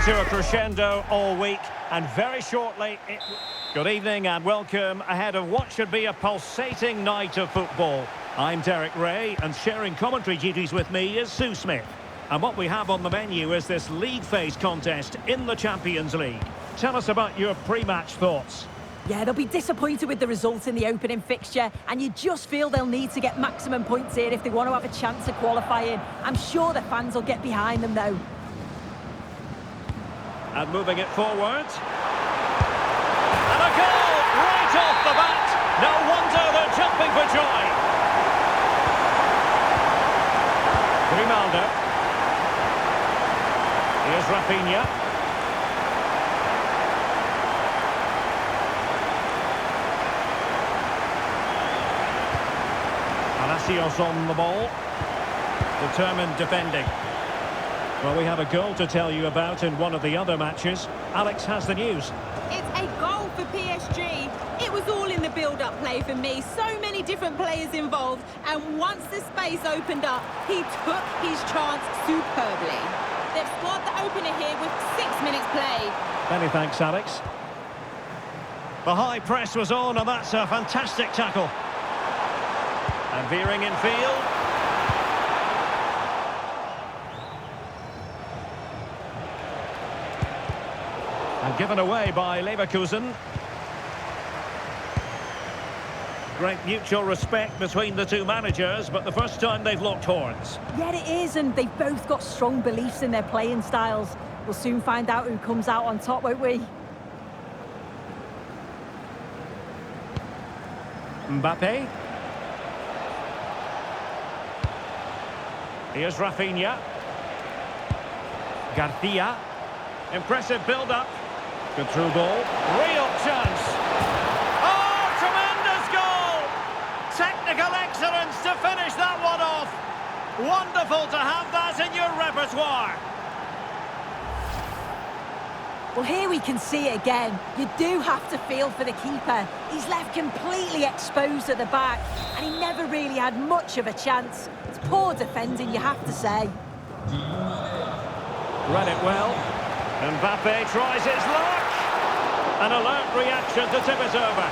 to a crescendo all week, and very shortly Good evening and welcome ahead of what should be a pulsating night of football. I'm Derek Ray, and sharing commentary duties with me is Sue Smith. And what we have on the menu is this league phase contest in the Champions League. Tell us about your pre-match thoughts. Yeah, they'll be disappointed with the result in the opening fixture, and you just feel they'll need to get maximum points here if they want to have a chance of qualifying. I'm sure the fans will get behind them, though. And moving it forward. And a goal right off the bat. No wonder they're jumping for joy. Grimaldo. Here's Rafina. Palacios on the ball. Determined defending. Well, we have a goal to tell you about in one of the other matches. Alex has the news. It's a goal for PSG. It was all in the build-up play for me. So many different players involved. And once the space opened up, he took his chance superbly. They've scored the opener here with 6 minutes played. Many thanks, Alex. The high press was on, and that's a fantastic tackle. And veering in field. And given away by Leverkusen. Great mutual respect between the two managers, but the first time they've locked horns. Yeah, it is, and they've both got strong beliefs in their playing styles. We'll soon find out who comes out on top, won't we? Mbappe. Here's Rafina. Garcia. Impressive build-up. Good through ball. Real chance. Oh, tremendous goal! Technical excellence to finish that one off. Wonderful to have that in your repertoire. Well, here we can see it again. You do have to feel for the keeper. He's left completely exposed at the back, and he never really had much of a chance. It's poor defending, you have to say. Read it well. Mbappe tries his luck. An alert reaction to tip it over.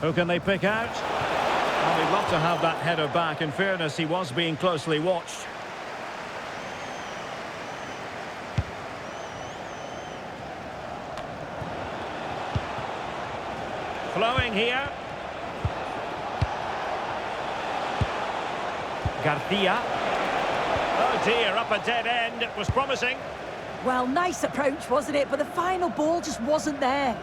Who can they pick out? Well, we'd love to have that header back. In fairness, he was being closely watched. Flowing here. Garcia. Oh dear, up a dead end. It was promising. Well, nice approach, wasn't it? But the final ball just wasn't there.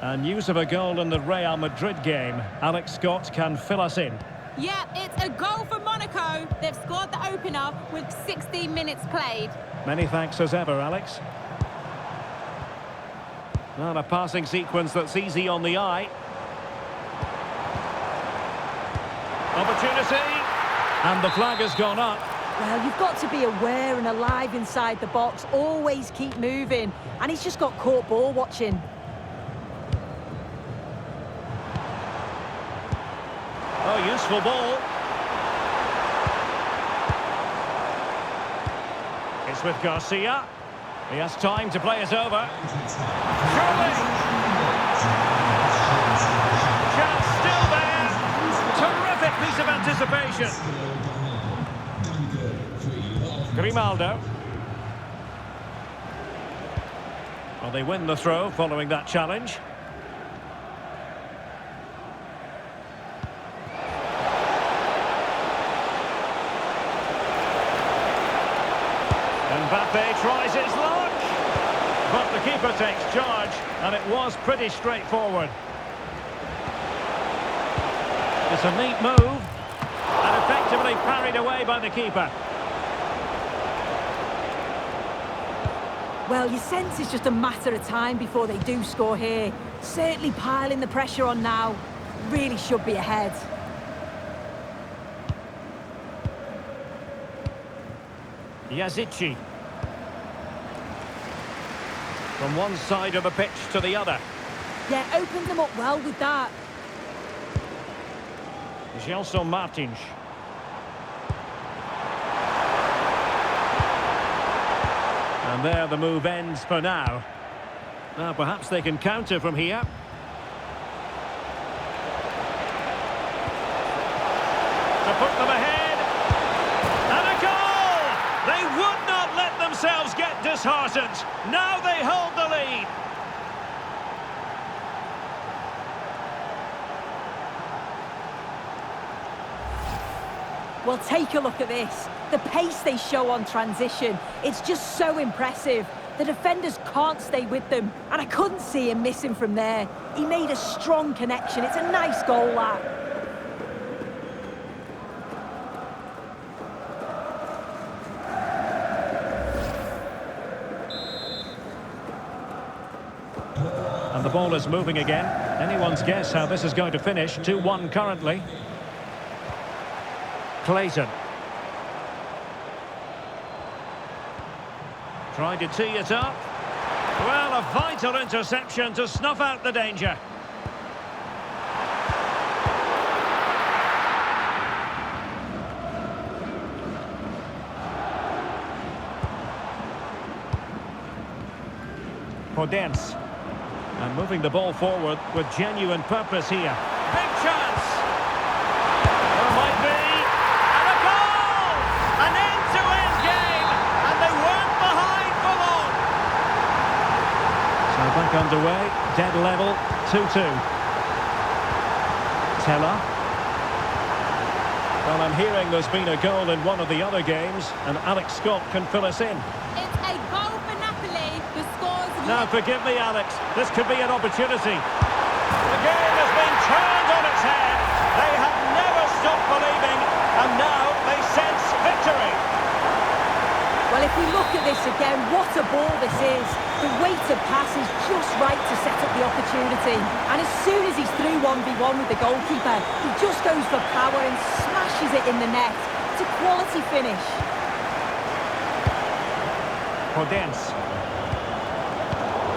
And news of a goal in the Real Madrid game. Alex Scott can fill us in. Yeah, it's a goal for Monaco. They've scored the opener with 16 minutes played. Many thanks as ever, Alex. Well, a passing sequence that's easy on the eye. Opportunity. And the flag has gone up. Well, you've got to be aware and alive inside the box. Always keep moving. And he's just got caught ball watching. Oh, useful ball. It's with Garcia. He has time to play it over. Surely. Chance still there. Terrific piece of anticipation. Grimaldo. Well, they win the throw following that challenge. Mbappe tries his luck, but the keeper takes charge, and it was pretty straightforward. It's a neat move, and effectively parried away by the keeper. Well, you sense it's just a matter of time before they do score here. Certainly piling the pressure on now. Really should be ahead. From one side of the pitch to the other. Yeah, opened them up well with that. Gelson Martins. And there the move ends for now. Now perhaps they can counter from here. To put them ahead. And a goal! They would not let themselves get disheartened. Now they hold the lead. Well, take a look at this. The pace they show on transition, it's just so impressive. The defenders can't stay with them, and I couldn't see him missing from there. He made a strong connection. It's a nice goal, that. And the ball is moving again. Anyone's guess how this is going to finish. 2-1 currently. Clayton. Trying to tee it up. Well, a vital interception to snuff out the danger. Podence. And moving the ball forward with genuine purpose here. Big chance! There might be... And a goal! An end-to-end game! And they weren't behind for long! So back underway, dead level, 2-2. Teller. Well, I'm hearing there's been a goal in one of the other games, and Alex Scott can fill us in. It's a goal for Napoli. The score's... Now, forgive me, Alex. This could be an opportunity. The game has been turned on its head. They have never stopped believing, and now they sense victory. Well, if we look at this again, what a ball this is. The weighted pass is just right to set up the opportunity. And as soon as he's through 1v1 with the goalkeeper, he just goes for power and smashes it in the net. It's a quality finish. Podence.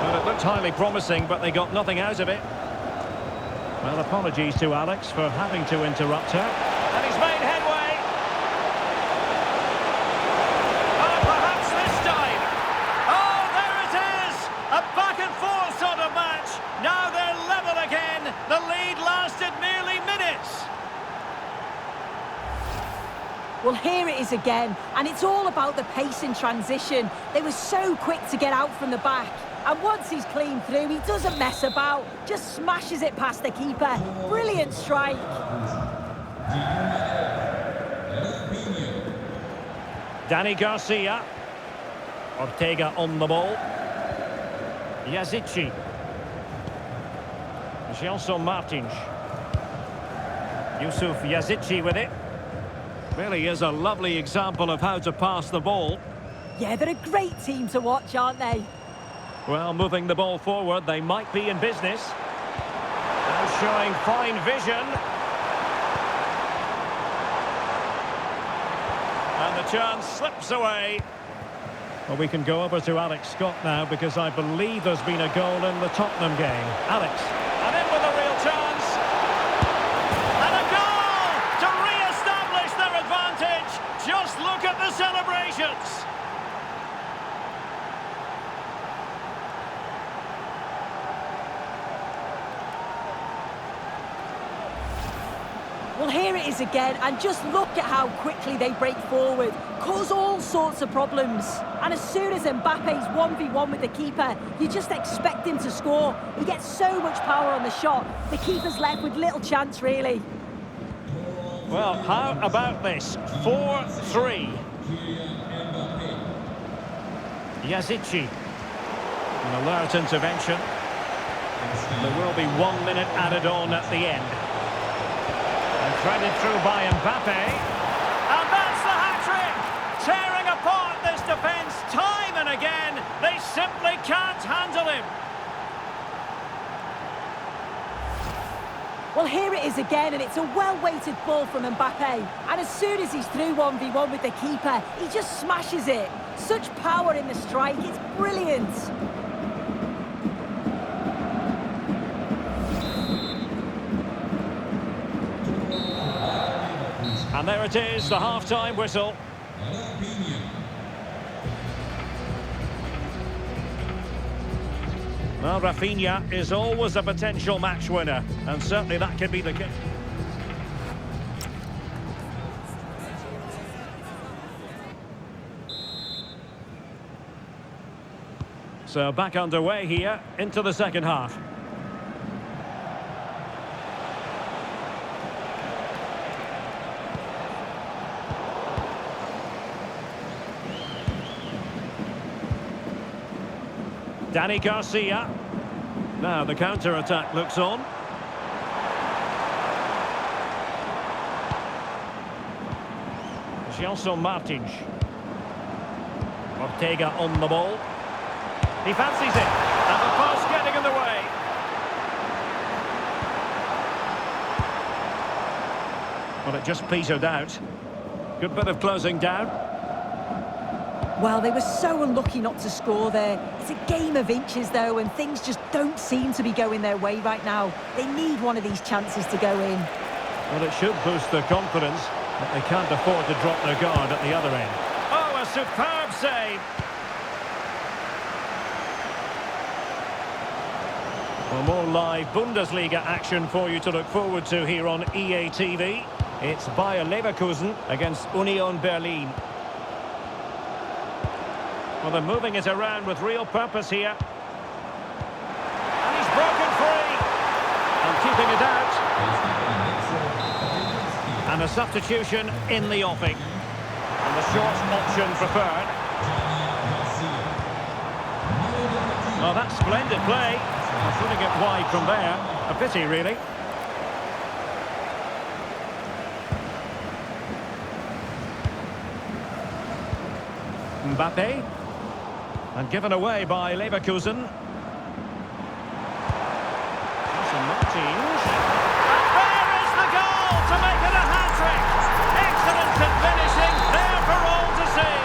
Well, it looked highly promising, but they got nothing out of it. Well, apologies to Alex for having to interrupt her. And he's made headway. Oh, perhaps this time. Oh, there it is! A back-and-forth sort of match. Now they're level again. The lead lasted merely minutes. Well, here it is again, and it's all about the pace in transition. They were so quick to get out from the back. And once he's clean through, he doesn't mess about, just smashes it past the keeper. Brilliant strike. Danny Garcia. Ortega on the ball. Yazici. Gelson Martins. Yusuf Yazici with it. Really is a lovely example of how to pass the ball. Yeah, they're a great team to watch, aren't they? Well, moving the ball forward, they might be in business. Now showing fine vision. And the chance slips away. Well, we can go over to Alex Scott now, because I believe there's been a goal in the Tottenham game. Alex. And in with a real chance. And a goal to re-establish their advantage. Just look at the celebrations. Well, here it is again, and just look at how quickly they break forward, cause all sorts of problems. And as soon as Mbappe's 1v1 with the keeper, you just expect him to score. He gets so much power on the shot, the keeper's left with little chance, really. Well, how about this? 4-3. Yazici. An alert intervention. There will be 1 minute added on at the end. And threaded through by Mbappe. And that's the hat-trick! Tearing apart this defence time and again. They simply can't handle him. Well, here it is again, and it's a well-weighted ball from Mbappe. And as soon as he's through 1v1 with the keeper, he just smashes it. Such power in the strike, it's brilliant. And there it is, the half-time whistle. Well, Rafina is always a potential match winner, and certainly that could be the case. So back underway here into the second half. Danny Garcia. Now the counter-attack looks on. Gelson Martins. Ortega on the ball. He fancies it, and the pass getting in the way. Well, it just petered out. Good bit of closing down. Well, they were so unlucky not to score there. It's a game of inches, though, and things just don't seem to be going their way right now. They need one of these chances to go in. Well, it should boost their confidence, but they can't afford to drop their guard at the other end. Oh, a superb save! Well, more live Bundesliga action for you to look forward to here on EA TV. It's Bayer Leverkusen against Union Berlin. Well, they're moving it around with real purpose here. And he's broken free. And keeping it out. And a substitution in the offing. And the short option preferred. Well, that's splendid play. Putting it wide from there. A pity, really. Mbappe. And given away by Leverkusen. Martins. And there is the goal to make it a hat-trick. Excellent at finishing, there for all to see.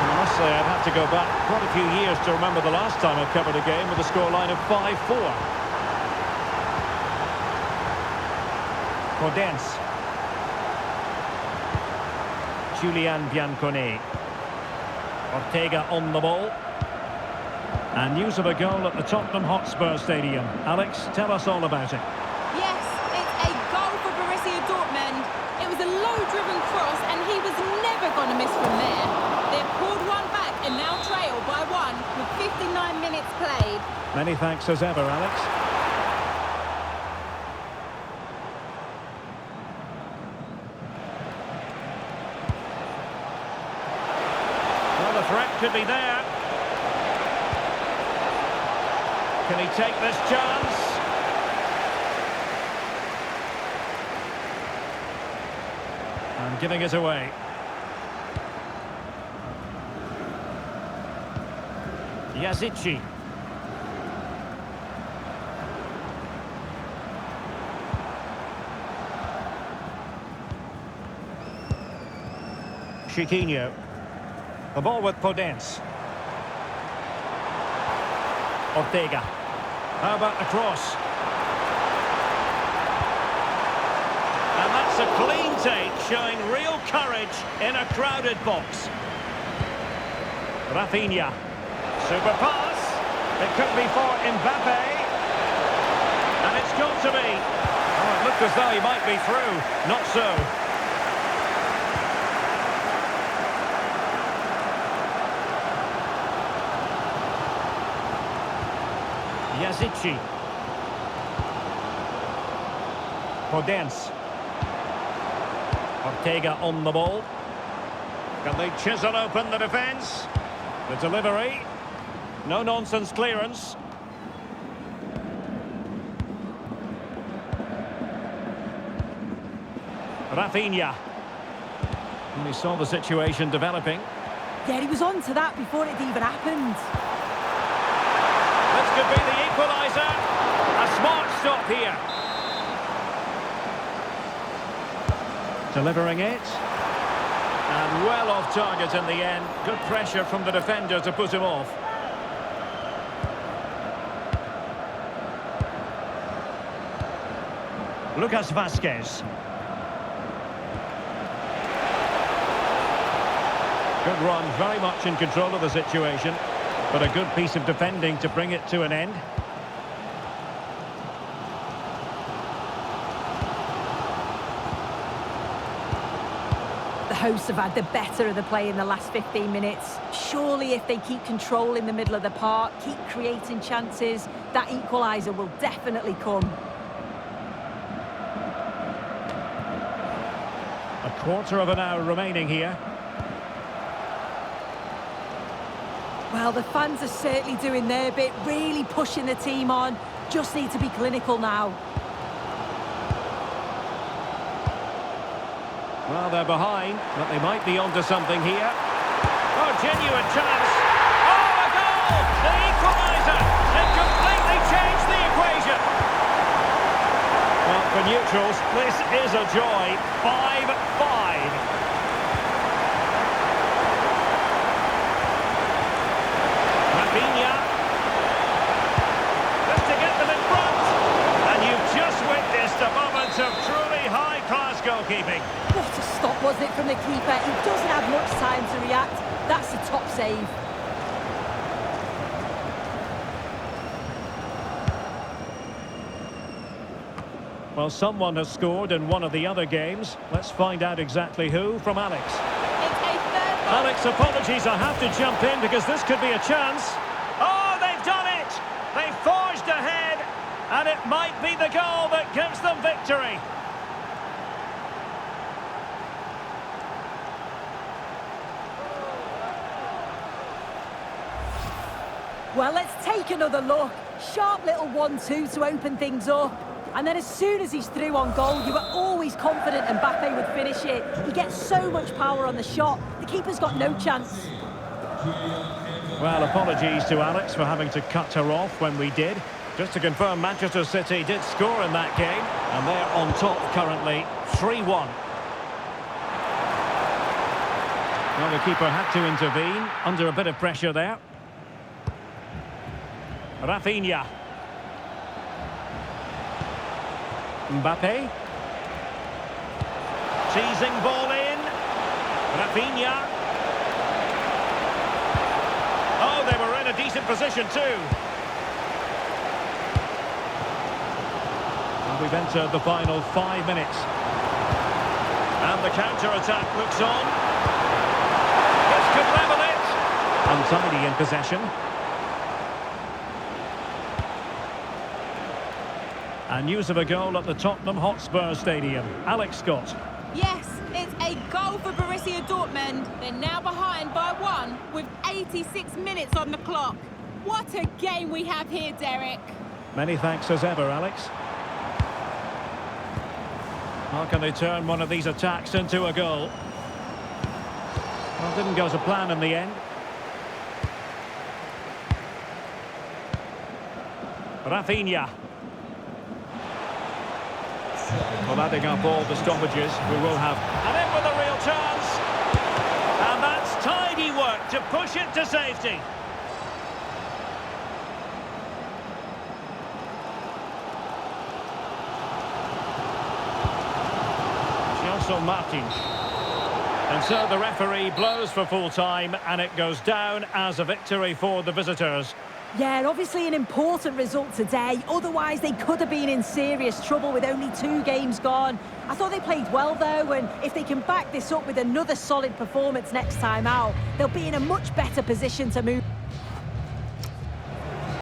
I must say I've had to go back quite a few years to remember the last time I covered a game with a scoreline of 5-4. Podence. Julian Biancone. Ortega on the ball. And news of a goal at the Tottenham Hotspur Stadium. Alex, tell us all about it. Yes, it's a goal for Borussia Dortmund. It was a low-driven cross, and he was never going to miss from there. They've pulled one back and now trail by one with 59 minutes played. Many thanks as ever, Alex. Well, the threat could be there. Can he take this chance? And giving it away. Yazici. Chiquinho. The ball with Podence. Ortega. How about the cross? And that's a clean take, showing real courage in a crowded box. Rafina. Super pass. It could be for Mbappe. And it's got to be. Oh, it looked as though he might be through. Not so. Yazici. Podence. Ortega on the ball. Can they chisel open the defence? The delivery. No-nonsense clearance. Rafina. And he saw the situation developing. Yeah, he was on to that before it even happened. This could be the equaliser. A smart stop here. Delivering it. And well off target in the end. Good pressure from the defender to put him off. Lucas Vazquez. Good run, very much in control of the situation, but a good piece of defending to bring it to an end. The hosts have had the better of the play in the last 15 minutes. Surely if they keep control in the middle of the park, keep creating chances, that equaliser will definitely come. A quarter of an hour remaining here. Well, the fans are certainly doing their bit, really pushing the team on. Just need to be clinical now. Well, they're behind, but they might be onto something here. Oh, genuine chance. Oh, a goal! The equaliser! It completely changed the equation. Well, for neutrals, this is a joy. 5-5. Rafina. Just to get them in front. And you've just witnessed a moment of truly high-class goalkeeping. What a stop was it from the keeper. He doesn't have much time to react. That's a top save. Well, someone has scored in one of the other games. Let's find out exactly who from Alex. Alex, apologies, I have to jump in because this could be a chance. Oh, they've done it! They forged ahead, and it might be the goal that gives them victory. Well, let's take another look. Sharp little 1-2 to open things up. And then as soon as he's through on goal, you were always confident Mbappe would finish it. He gets so much power on the shot. The keeper's got no chance. Well, apologies to Alex for having to cut her off when we did. Just to confirm, Manchester City did score in that game, and they're on top currently, 3-1. Well, the keeper had to intervene, under a bit of pressure there. Rafina. Mbappe. Teasing ball in. Rafina. Oh, they were in a decent position too. And we've entered the final 5 minutes. And the counter-attack looks on. This could level it. Untidy in possession. And news of a goal at the Tottenham Hotspur Stadium. Alex Scott. Yes, it's a goal for Borussia Dortmund. They're now behind by 1 with 86 minutes on the clock. What a game we have here, Derek. Many thanks as ever, Alex. How can they turn one of these attacks into a goal? Well, didn't go to plan in the end. Rafina. Well, adding up all the stoppages, we will have an in with a real chance. And that's tidy work to push it to safety. Gelson Martins. And so the referee blows for full time, and it goes down as a victory for the visitors. Yeah, obviously an important result today. Otherwise, they could have been in serious trouble with only 2 games gone. I thought they played well, though, and if they can back this up with another solid performance next time out, they'll be in a much better position to move.